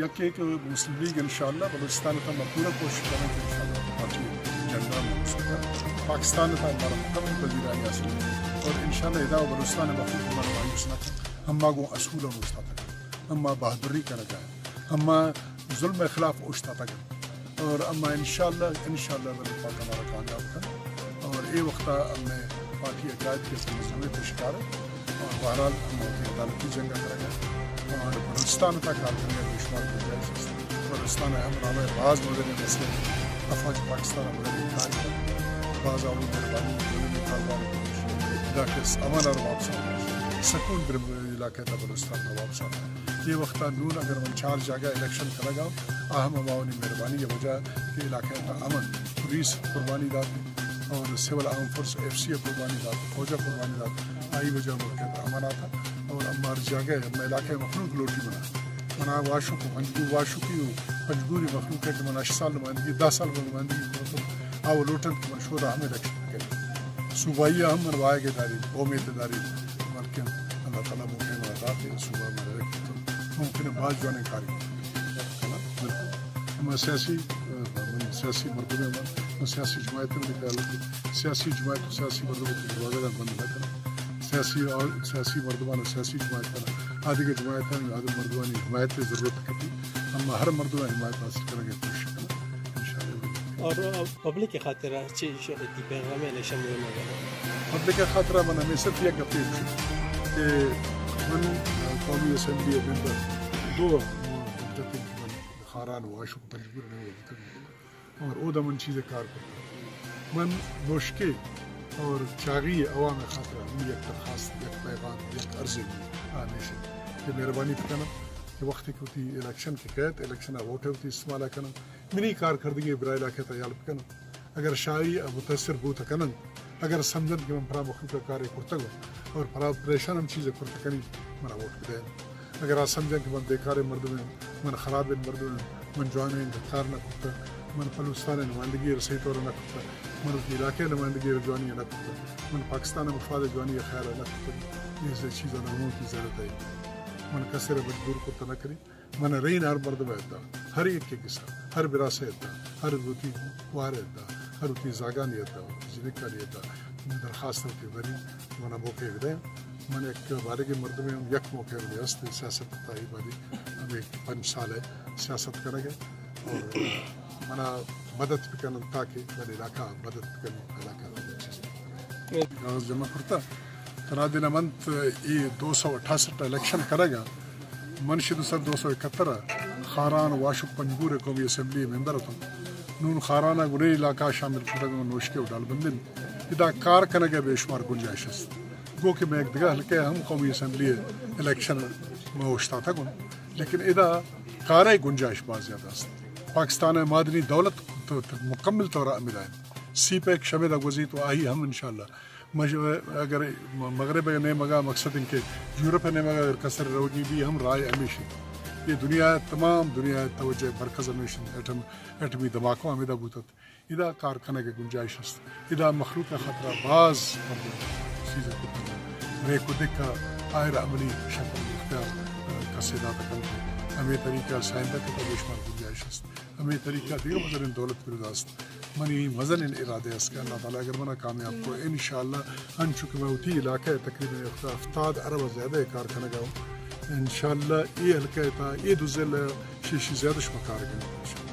یک ایک مسلم لیگ انشاءاللہ بلوچستان کا پورا کوشش کریں کہ انشاءاللہ پارٹی جنرل میں ہو سکتا پاکستان کا ہمارا مکمل وزیر اعلیٰ سے اور انشاءاللہ ادا بلوچستان مخلوق ہمارا مایوس نہ ہم کو اصول ہوتا تھا ہم بہادری کر گئے ہم ظلم خلاف اوشتا تھا اور اما انشاءاللہ بلو پاک ہمارا کامیاب تھا اور یہ وقت ہم نے پارٹی عقائد کے مظلومے کا شکار ہے اور بہرحال ہم عدالتی جنگ کریں گے اور بلوچستان کا کار کرنے کا شمار گنجائش بلوچستان اہم نام ہے بعض مدنی مسئلے افواج پاکستان مدنی کار بعض عوام مہربانی مدنی کاروبار علاقے امن اور واپس سکون علاقے تھا بلوچستان کا واپس آنا یہ وقت نون اگر ہم 4 جگہ الیکشن کرے گا اہم عوامی مہربانی یہ وجہ کہ علاقے کا امن پولیس قربانی داتی اور سول آرم فورس FCA قربانی داتی فوجہ قربانی داتی آئی وجہ ملک کا امن آتا اور ہماری جگہ ہم علاقے مخلوق لوٹی منا واشو کو واشو کی مجبوری مخلوق ہے کہ من 8 سال نمائندگی 10 سال نمائندگی آو لوٹن کہ من شورا ہمیں الیکشن کریں صوبائی ہم منوائے گے داری قومیت داری بلکہ اللہ تعالیٰ ممکن مدد ہے صوبہ میں رکھتے تو ممکن ہے بعض جوانے کاری ہم سیاسی مرتبے میں سیاسی جماعتیں نکال سیاسی جماعت سیاسی مردوں کو دروازہ بند نہ کرنا سیاسی مردمان اور سیاسی جماعت آدھی کے جماعتیں آدھے مردمانی حمایت کی ضرورت کرتی ہم ہر مردمہ حمایت حاصل کریں گے کوشش کرنا انشاءاللہ اور پبلک کے خاطر پیغام الیکشن میں پبلک کا خاطرہ من ہمیں صرف یہ اپیل کہ من قومی اسمبلی ممبر 2 مدت خاران واشو مجبور نہیں اور او من چیزیں کار کرتا من نوشکی اور چاغی عوام خاطرہ من یک درخواست یک پیغام یک عرض آنے سے کہ مہربانی کرنا کہ وقت کی ہوتی الیکشن کی قید الیکشن ووٹ ہوتی استعمال کرنا منی کارکردگی برائے علاقے تیار کرنا اگر شاعری متاثر بوت کرنا اگر سمجھن کہ من پرا مخلوق کا کار کرتا گو اور پرا پریشان ہم چیزیں کرتا کنی منا ووٹ دیں اگر آپ سمجھیں کہ من بیکار مرد میں من خراب مرد میں من جوانے کار نہ کرتا من بلوچستان نمائندگی صحیح طور نہ کرتا من علاقے نمائندگی رجوانی نہ کرتا من پاکستان مفاد جوانی خیال نہ کرتا یہ چیزیں نموں کی ضرورت ہے من کثر مجبور کرتا نہ کری من رین ہر مرد میں ادا ہر ایک کے قصہ ہر براسے ادا ہر روتی وار ادا ہر روتی زاگانی ادا جنکا نہیں ادا درخواست ہوتی بری من موقع دیں من ایک بارے کے مرد میں یک موقع میں ہست سیاست تائی باری ہمیں 5 سال ہے سیاست کریں گے اور منا مدد بھی کرنا تاکہ من علاقہ مدد کرنا علاقہ کاغذ جمع کرتا کرادی منت یہ 268 الیکشن کرے گا منشد سر 271 خاران واشق پنجگور قومی اسمبلی ممبر ہوتا نون خارانہ گنے علاقہ شامل کرے گا نوشکی اور ڈال بندن ادا کار کرنے گے بے شمار گنجائش است گو کہ میں ایک دگہ ہلکے ہم قومی اسمبلی الیکشن میں ہوشتا تھا گن لیکن ادا کار گنجائش بہت زیادہ است پاکستان مادنی دولت تو مکمل طور عمل ہے سی پیک شمید گزی تو آئی ہم انشاءاللہ اگر مغرب نے مگا مقصد ان کے یورپ نے مگا اگر کثر روگی بھی ہم رائے ہمیشہ یہ دنیا تمام دنیا توجہ برکز ہمیشہ ایٹمی دھماکوں ہمیں بوتت ادا کارخانے کے گنجائش است ادا مخلوق کا خطرہ بعض چیزیں ریکو دکھا آئر عملی شکل اختیار کسیدہ تکن ہمیں طریقہ سائندہ کے پریشمان گنجائش است ہمیں طریقہ دیگر مزن دولت برداست منی مزن ارادے اس کے اللہ تعالیٰ اگر منا کامیاب کو انشاءاللہ انچک میں ہوتی علاقہ تقریباً 70 ارب زیادہ کارخانہ گاؤں انشاءاللہ یہ حلقہ تھا یہ دو ضلع شیشی زیادہ شمکار گئے